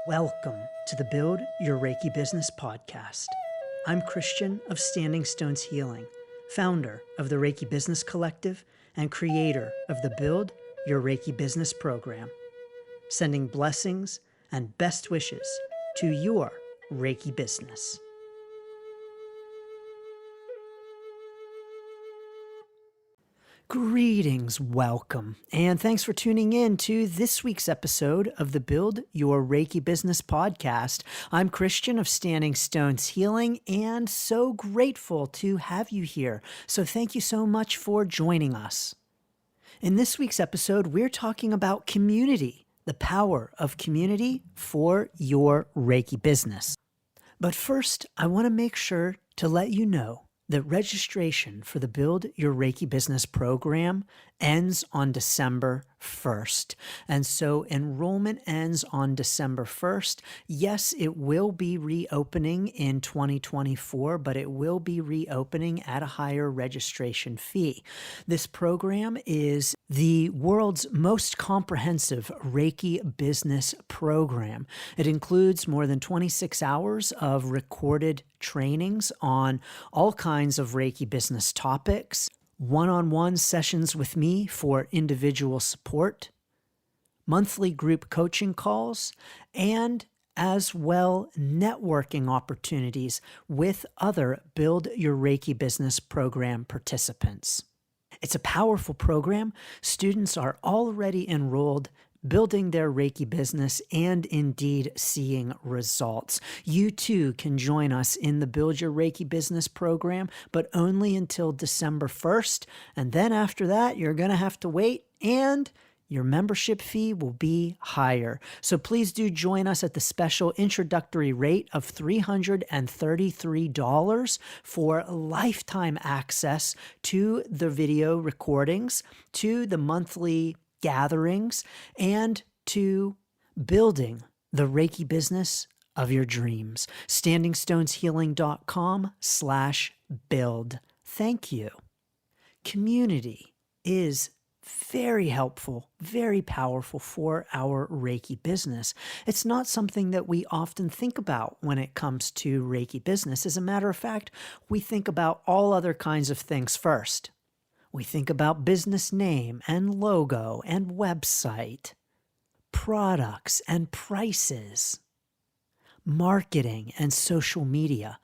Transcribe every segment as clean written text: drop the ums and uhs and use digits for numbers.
Welcome to the Build Your Reiki Business podcast. I'm Christian of Standing Stones Healing, founder of the Reiki Business Collective and creator of the Build Your Reiki Business program, sending blessings and best wishes to your Reiki business. Greetings, welcome, and thanks for tuning in to this week's episode of the Build Your Reiki Business podcast. I'm Christian of Standing Stones Healing and so grateful to have you here. So thank you so much for joining us. In this week's episode, we're talking about community, the power of community for your Reiki business. But first, I want to make sure to let you know that registration for the Build Your Reiki Business program ends on December 1st. And so enrollment ends on December 1st. Yes, it will be reopening in 2024, but it will be reopening at a higher registration fee. This program is the world's most comprehensive Reiki business program. It includes more than 26 hours of recorded trainings on all kinds of Reiki business topics, one-on-one sessions with me for individual support, monthly group coaching calls, and as well networking opportunities with other Build Your Reiki Business program participants. It's a powerful program. Students are already enrolled, building their Reiki business, and indeed seeing results. You too can join us in the Build Your Reiki Business program, but only until December 1st. And then after that, you're going to have to wait, and your membership fee will be higher. So please do join us at the special introductory rate of $333 for lifetime access to the video recordings, to the monthly gatherings, and to building the Reiki business of your dreams. StandingStonesHealing.com/build. Thank you. Community is very helpful, very powerful for our Reiki business. It's not something that we often think about when it comes to Reiki business. As a matter of fact, we think about all other kinds of things first. We think about business name and logo and website, products and prices, marketing and social media,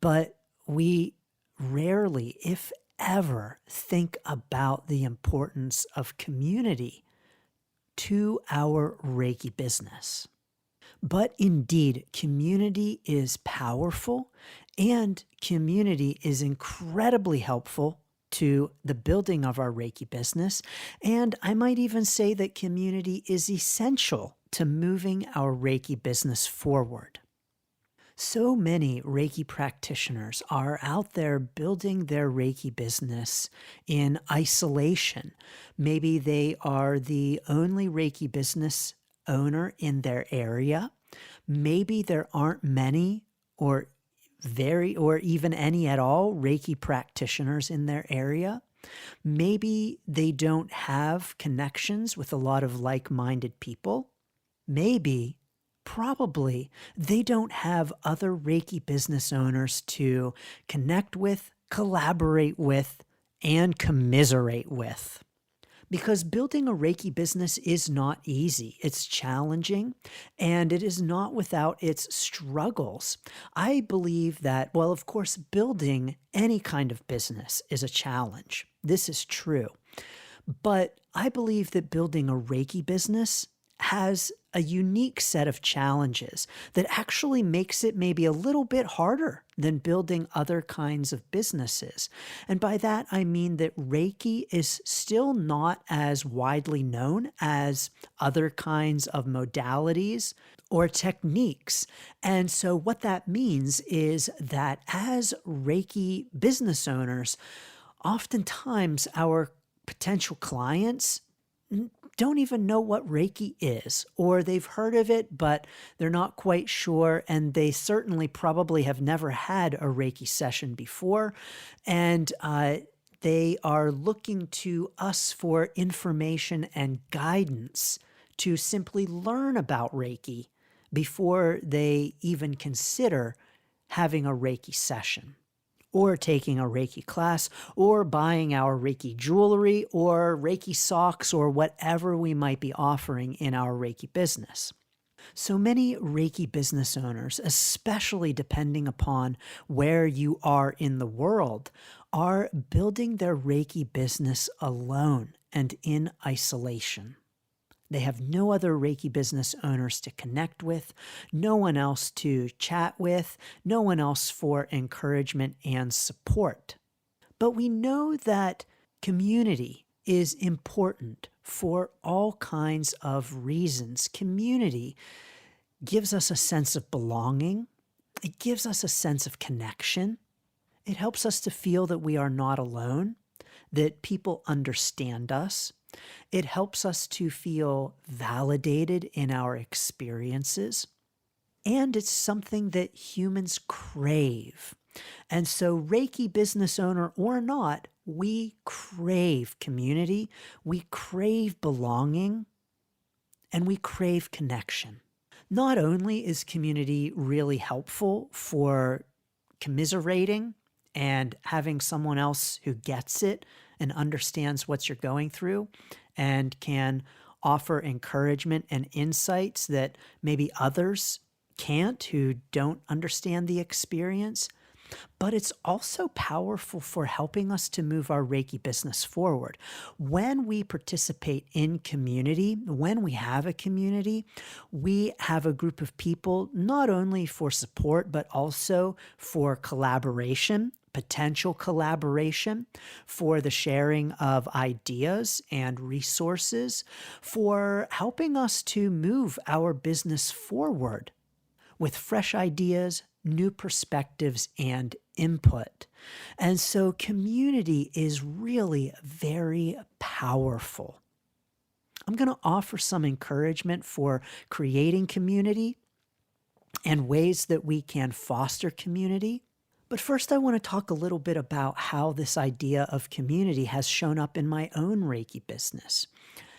but we rarely, if ever, think about the importance of community to our Reiki business. But indeed, community is powerful, and community is incredibly helpful to the building of our Reiki business. And I might even say that community is essential to moving our Reiki business forward. So many Reiki practitioners are out there building their Reiki business in isolation. Maybe they are the only Reiki business owner in their area. Maybe there aren't many or even any at all Reiki practitioners in their area. Maybe they don't have connections with a lot of like-minded people. Probably, they don't have other Reiki business owners to connect with, collaborate with, and commiserate with. Because building a Reiki business is not easy. It's challenging, and it is not without its struggles. I believe that, well, of course, building any kind of business is a challenge. This is true. But I believe that building a Reiki business has a unique set of challenges that actually makes it maybe a little bit harder than building other kinds of businesses. And by that, I mean that Reiki is still not as widely known as other kinds of modalities or techniques. And so what that means is that as Reiki business owners, oftentimes our potential clients don't even know what Reiki is, or they've heard of it, but they're not quite sure, and they certainly probably have never had a Reiki session before, and they are looking to us for information and guidance to simply learn about Reiki before they even consider having a Reiki session, or taking a Reiki class, or buying our Reiki jewelry, or Reiki socks, or whatever we might be offering in our Reiki business. So many Reiki business owners, especially depending upon where you are in the world, are building their Reiki business alone and in isolation. They have no other Reiki business owners to connect with, no one else to chat with, no one else for encouragement and support. But we know that community is important for all kinds of reasons. Community gives us a sense of belonging. It gives us a sense of connection. It helps us to feel that we are not alone, that people understand us. It helps us to feel validated in our experiences. And it's something that humans crave. And so, Reiki business owner or not, we crave community, we crave belonging, and we crave connection. Not only is community really helpful for commiserating and having someone else who gets it and understands what you're going through and can offer encouragement and insights that maybe others can't who don't understand the experience, but it's also powerful for helping us to move our Reiki business forward. When we participate in community, when we have a community, we have a group of people not only for support, but also for collaboration, potential collaboration, for the sharing of ideas and resources, for helping us to move our business forward with fresh ideas, new perspectives, and input. And so community is really very powerful. I'm going to offer some encouragement for creating community and ways that we can foster community. But first, I want to talk a little bit about how this idea of community has shown up in my own Reiki business.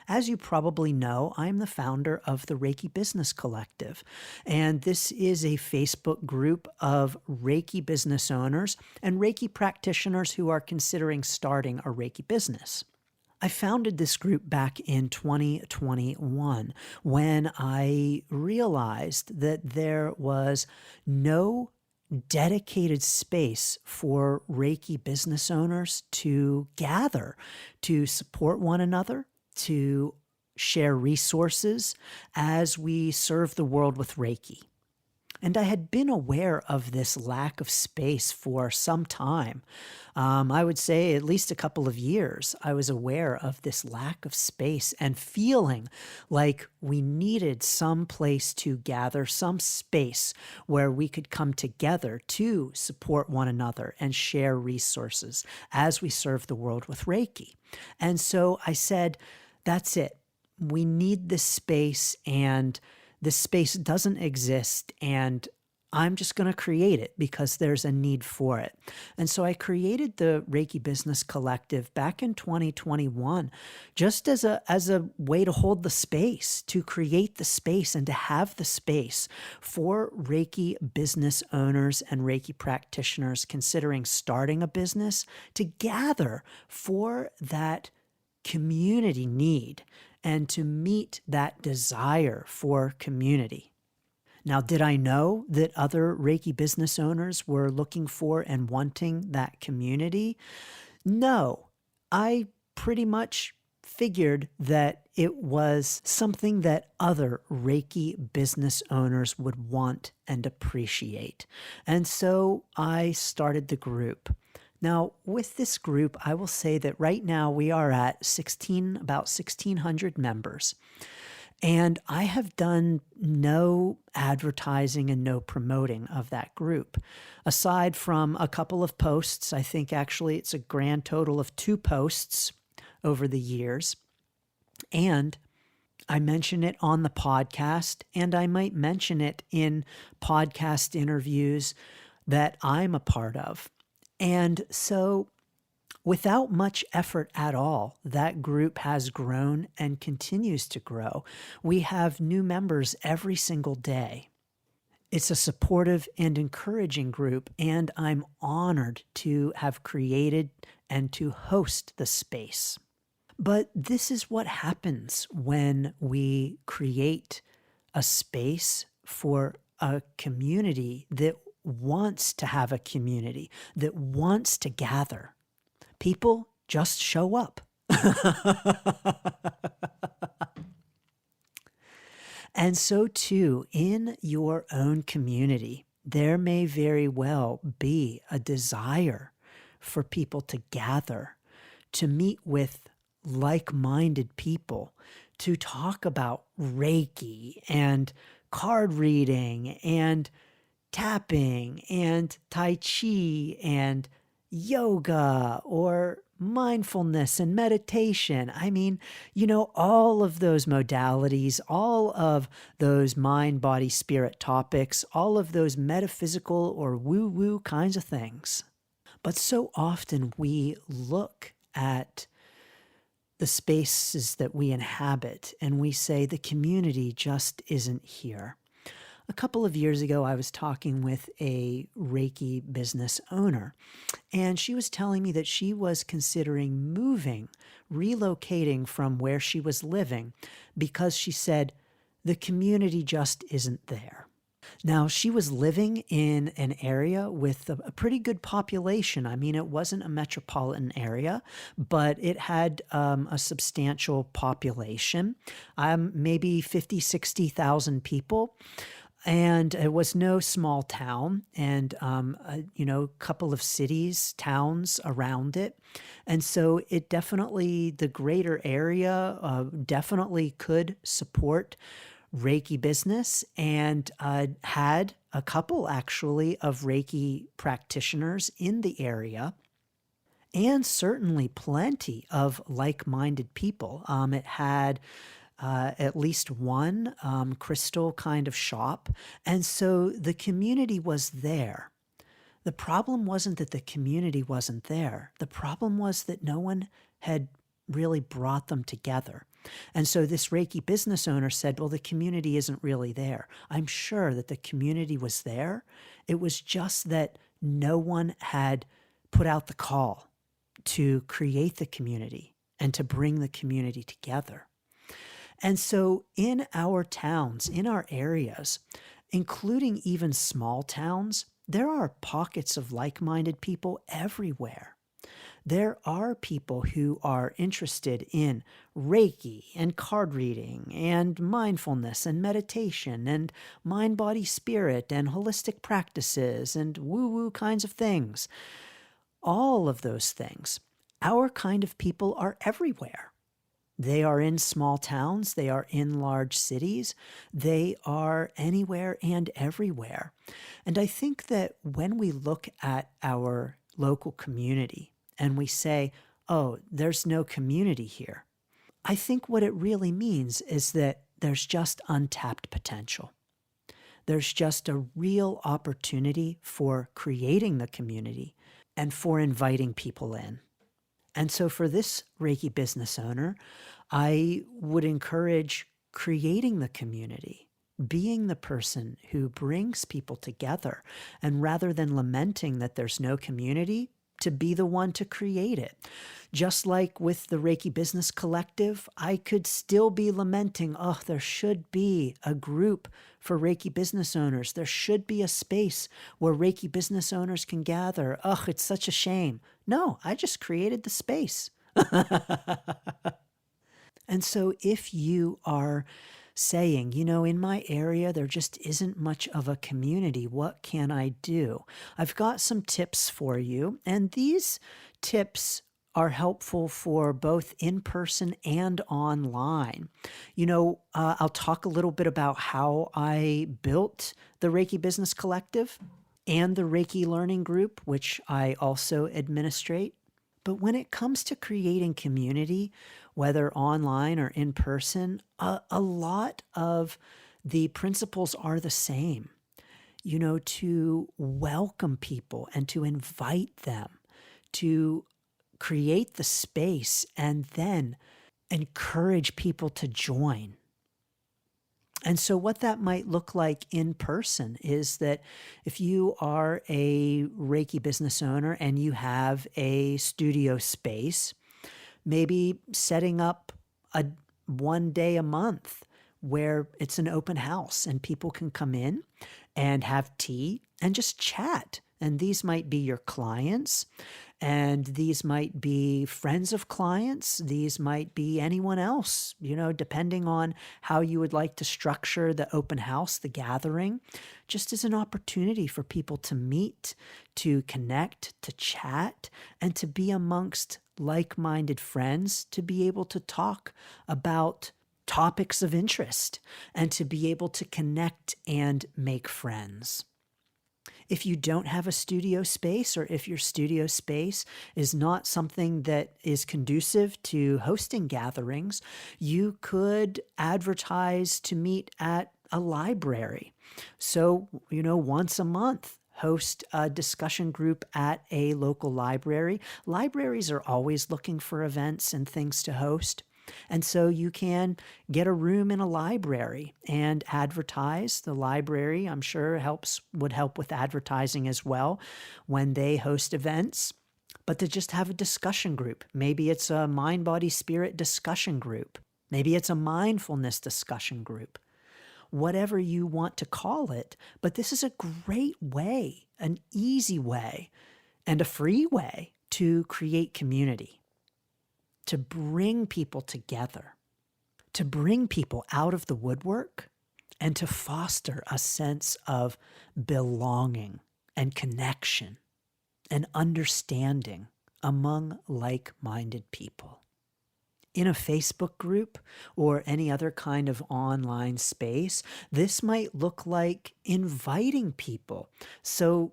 As you probably know, I'm the founder of the Reiki Business Collective, and this is a Facebook group of Reiki business owners and Reiki practitioners who are considering starting a Reiki business. I founded this group back in 2021 when I realized that there was no dedicated space for Reiki business owners to gather, to support one another, to share resources as we serve the world with Reiki. And I had been aware of this lack of space for some time. I would say at least a couple of years, I was aware of this lack of space and feeling like we needed some place to gather, some space where we could come together to support one another and share resources as we serve the world with Reiki. And so I said, that's it. We need this space, and this space doesn't exist, and I'm just going to create it because there's a need for it. And so I created the Reiki Business Collective back in 2021 just as a way to hold the space, to create the space and to have the space for Reiki business owners and Reiki practitioners considering starting a business to gather for that community need and to meet that desire for community. Now, did I know that other Reiki business owners were looking for and wanting that community? No, I pretty much figured that it was something that other Reiki business owners would want and appreciate. And so I started the group. Now, with this group, I will say that right now we are at about 1,600 members. And I have done no advertising and no promoting of that group. Aside from a couple of posts, I think actually it's a grand total of 2 posts over the years. And I mention it on the podcast, and I might mention it in podcast interviews that I'm a part of. And so Without much effort at all, that group has grown and continues to grow. We have new members every single day. It's a supportive and encouraging group, and I'm honored to have created and to host the space. But this is what happens when we create a space for a community that wants to have a community, that wants to gather. People just show up. And so too, in your own community, there may very well be a desire for people to gather, to meet with like-minded people, to talk about Reiki and card reading and tapping and Tai Chi and yoga or mindfulness and meditation. I mean, all of those modalities, all of those mind, body, spirit topics, all of those metaphysical or woo-woo kinds of things. But so often we look at the spaces that we inhabit and we say the community just isn't here. A couple of years ago, I was talking with a Reiki business owner, and she was telling me that she was considering moving, relocating from where she was living, because she said the community just isn't there. Now, she was living in an area with a pretty good population. I mean, it wasn't a metropolitan area, but it had a substantial population, maybe 50, 60,000 people. And it was no small town, and a couple of cities, towns around it. And so it definitely, the greater area definitely could support Reiki business, and had a couple actually of Reiki practitioners in the area, and certainly plenty of like-minded people. It had at least one crystal kind of shop. And so the community was there. The problem wasn't that the community wasn't there. The problem was that no one had really brought them together. And so this Reiki business owner said, well, the community isn't really there. I'm sure that the community was there. It was just that no one had put out the call to create the community and to bring the community together. And so in our towns, in our areas, including even small towns, there are pockets of like-minded people everywhere. There are people who are interested in Reiki and card reading and mindfulness and meditation and mind, body, spirit and holistic practices and woo-woo kinds of things. All of those things. Our kind of people are everywhere. They are in small towns. They are in large cities. They are anywhere and everywhere. And I think that when we look at our local community and we say, oh, there's no community here, I think what it really means is that there's just untapped potential. There's just a real opportunity for creating the community and for inviting people in. And so for this Reiki business owner, I would encourage creating the community, being the person who brings people together, and rather than lamenting that there's no community, to be the one to create it. Just like with the Reiki Business Collective, I could still be lamenting, oh, there should be a group for Reiki business owners. There should be a space where Reiki business owners can gather. Oh, it's such a shame. No, I just created the space. And so if you are saying, in my area, there just isn't much of a community, what can I do? I've got some tips for you, and these tips are helpful for both in-person and online. I'll talk a little bit about how I built the Reiki Business Collective and the Reiki Learning Group, which I also administrate. But when it comes to creating community, whether online or in person, a lot of the principles are the same. To welcome people and to invite them, to create the space and then encourage people to join. And so what that might look like in person is that if you are a Reiki business owner and you have a studio space, maybe setting up a 1 day a month where it's an open house and people can come in and have tea and just chat. And these might be your clients, and these might be friends of clients. These might be anyone else, depending on how you would like to structure the open house, the gathering, just as an opportunity for people to meet, to connect, to chat, and to be amongst like-minded friends, to be able to talk about topics of interest and to be able to connect and make friends. If you don't have a studio space, or if your studio space is not something that is conducive to hosting gatherings, you could advertise to meet at a library. So, once a month, host a discussion group at a local library. Libraries are always looking for events and things to host. And so you can get a room in a library and advertise. The library, I'm sure, would help with advertising as well when they host events. But to just have a discussion group. Maybe it's a mind, body, spirit discussion group. Maybe it's a mindfulness discussion group. Whatever you want to call it. But this is a great way, an easy way, and a free way to create community, to bring people together, to bring people out of the woodwork, and to foster a sense of belonging and connection and understanding among like-minded people. In a Facebook group or any other kind of online space, this might look like inviting people. So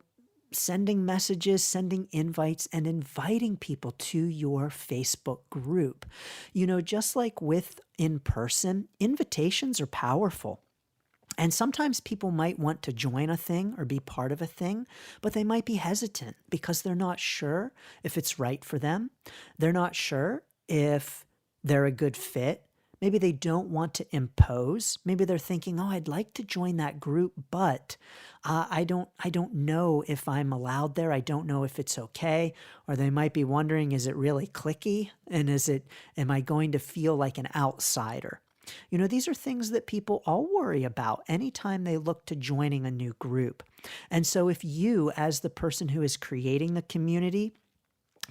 sending messages, sending invites, and inviting people to your Facebook group. Just like with in person, invitations are powerful. And sometimes people might want to join a thing or be part of a thing, but they might be hesitant because they're not sure if it's right for them. They're not sure if they're a good fit. Maybe they don't want to impose. Maybe they're thinking, I'd like to join that group, but I don't know if I'm allowed there. I don't know if it's okay. Or they might be wondering, is it really cliquey? And am I going to feel like an outsider? These are things that people all worry about anytime they look to joining a new group. And so if you, as the person who is creating the community,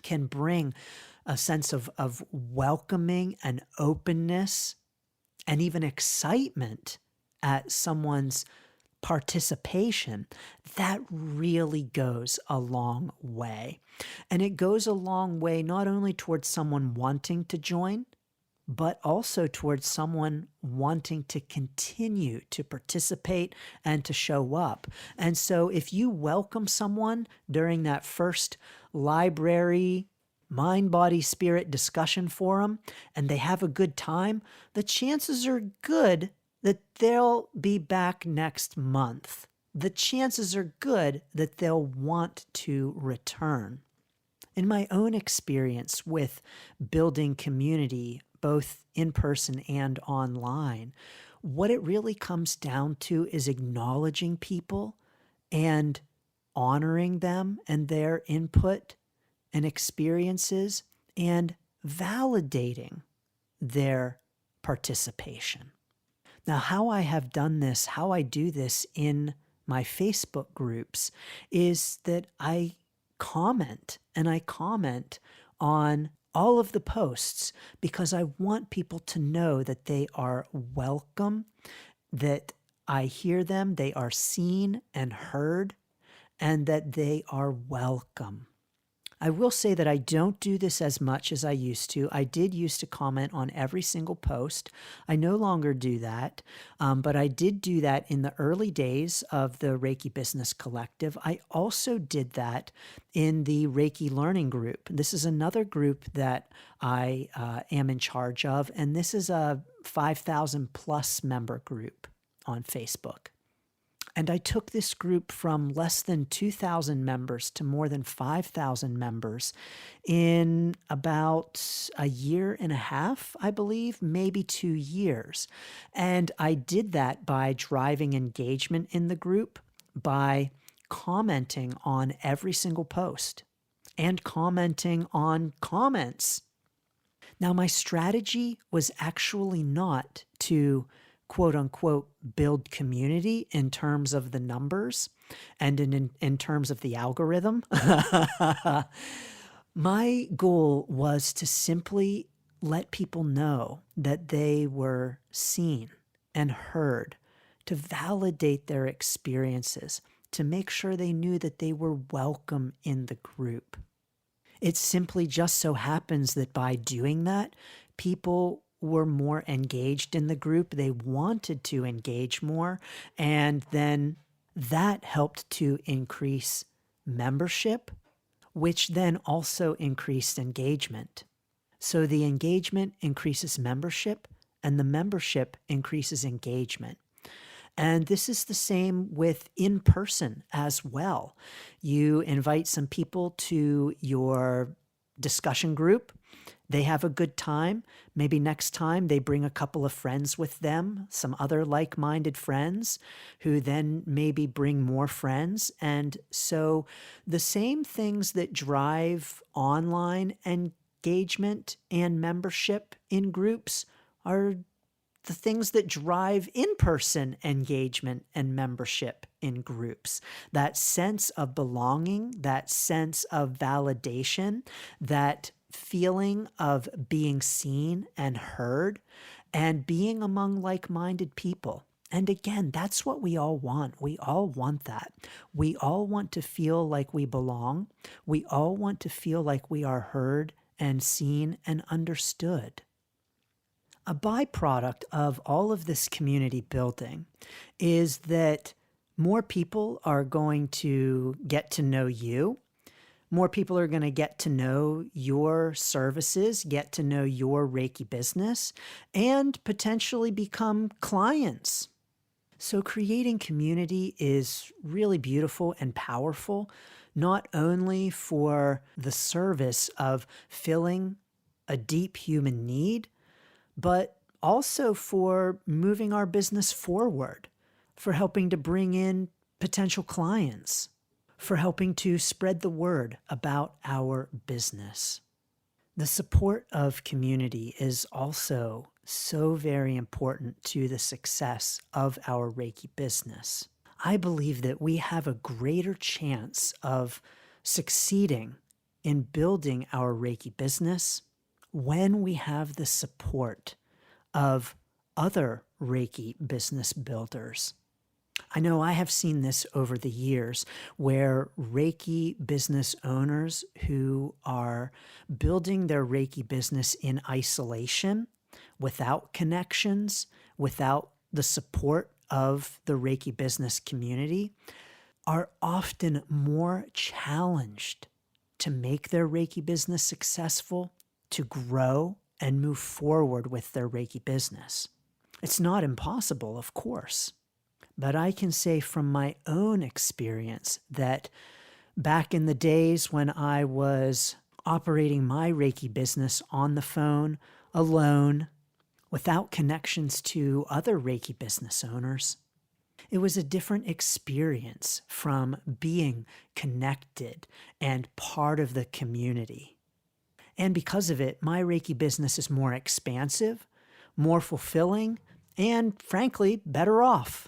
can bring a sense of welcoming and openness and even excitement at someone's participation, that really goes a long way. And it goes a long way not only towards someone wanting to join, but also towards someone wanting to continue to participate and to show up. And so if you welcome someone during that first library mind, body, spirit discussion forum and they have a good time, the chances are good that they'll be back next month. The chances are good that they'll want to return. In my own experience with building community, both in person and online, what it really comes down to is acknowledging people and honoring them and their input and experiences and validating their participation. Now, how I have done this, how I do this in my Facebook groups is that I comment on all of the posts because I want people to know that they are welcome, that I hear them, they are seen and heard, and that they are welcome. I will say that I don't do this as much as I used to. I did used to comment on every single post. I no longer do that, but I did do that in the early days of the Reiki Business Collective. I also did that in the Reiki Learning Group. This is another group that I am in charge of, and this is a 5,000 plus member group on Facebook. And I took this group from less than 2,000 members to more than 5,000 members in about a year and a half, I believe, maybe 2 years. And I did that by driving engagement in the group, by commenting on every single post and commenting on comments. Now, my strategy was actually not to quote unquote build community in terms of the numbers and in terms of the algorithm. My goal was to simply let people know that they were seen and heard, to validate their experiences, to make sure they knew that they were welcome in the group. It simply just so happens that by doing that, people were more engaged in the group. They wanted to engage more. And then that helped to increase membership, which then also increased engagement. So the engagement increases membership, and the membership increases engagement. And this is the same with in person as well. You invite some people to your discussion group. They have a good time. Maybe next time they bring a couple of friends with them, some other like-minded friends who then maybe bring more friends. And so the same things that drive online engagement and membership in groups are the things that drive in-person engagement and membership in groups. That sense of belonging, that sense of validation, that feeling of being seen and heard, and being among like-minded people. And again, that's what we all want. We all want that. We all want to feel like we belong. We all want to feel like we are heard and seen and understood. A byproduct of all of this community building is that more people are going to get to know you. More people are going to get to know your services, get to know your Reiki business, and potentially become clients. So creating community is really beautiful and powerful, not only for the service of filling a deep human need, but also for moving our business forward, for helping to bring in potential clients, for helping to spread the word about our business. The support of community is also so very important to the success of our Reiki business. I believe that we have a greater chance of succeeding in building our Reiki business when we have the support of other Reiki business builders. I know I have seen this over the years where Reiki business owners who are building their Reiki business in isolation, without connections, without the support of the Reiki business community, are often more challenged to make their Reiki business successful, to grow and move forward with their Reiki business. It's not impossible, of course, but I can say from my own experience that back in the days when I was operating my Reiki business on the phone, alone, without connections to other Reiki business owners, it was a different experience from being connected and part of the community. And because of it, my Reiki business is more expansive, more fulfilling, and frankly, better off.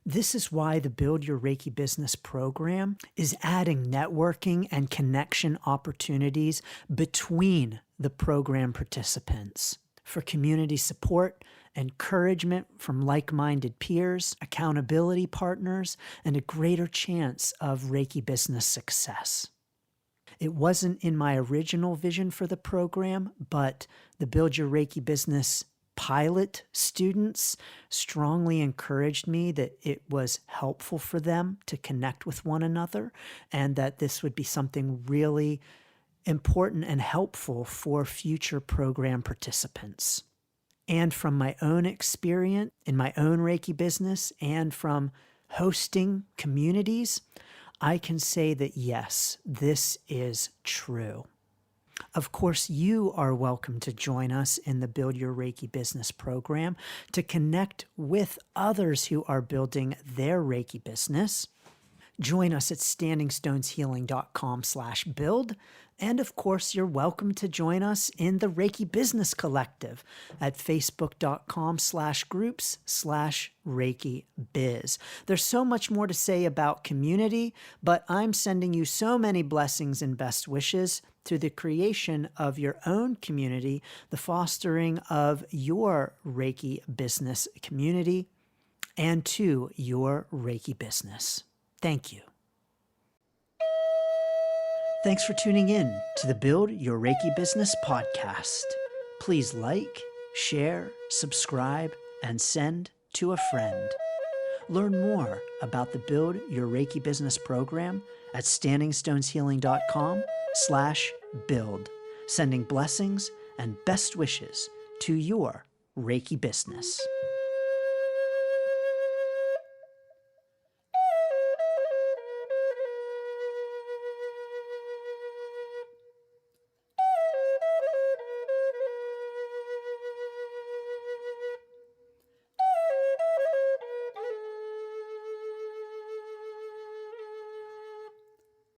This is why the Build Your Reiki Business program is adding networking and connection opportunities between the program participants for community support, encouragement from like-minded peers, accountability partners, and a greater chance of Reiki business success. It wasn't in my original vision for the program, but the Build Your Reiki Business pilot students strongly encouraged me that it was helpful for them to connect with one another and that this would be something really important and helpful for future program participants. And from my own experience in my own Reiki business and from hosting communities, I can say that yes, this is true. Of course, you are welcome to join us in the Build Your Reiki Business program to connect with others who are building their Reiki business. Join us at standingstoneshealing.com/build. And of course, you're welcome to join us in the Reiki Business Collective at facebook.com/groups/Reiki Biz. There's so much more to say about community, but I'm sending you so many blessings and best wishes to the creation of your own community, the fostering of your Reiki business community, and to your Reiki business. Thank you. Thanks for tuning in to the Build Your Reiki Business podcast. Please like, share, subscribe, and send to a friend. Learn more about the Build Your Reiki Business program at standingstoneshealing.com/build. Sending blessings and best wishes to your Reiki business.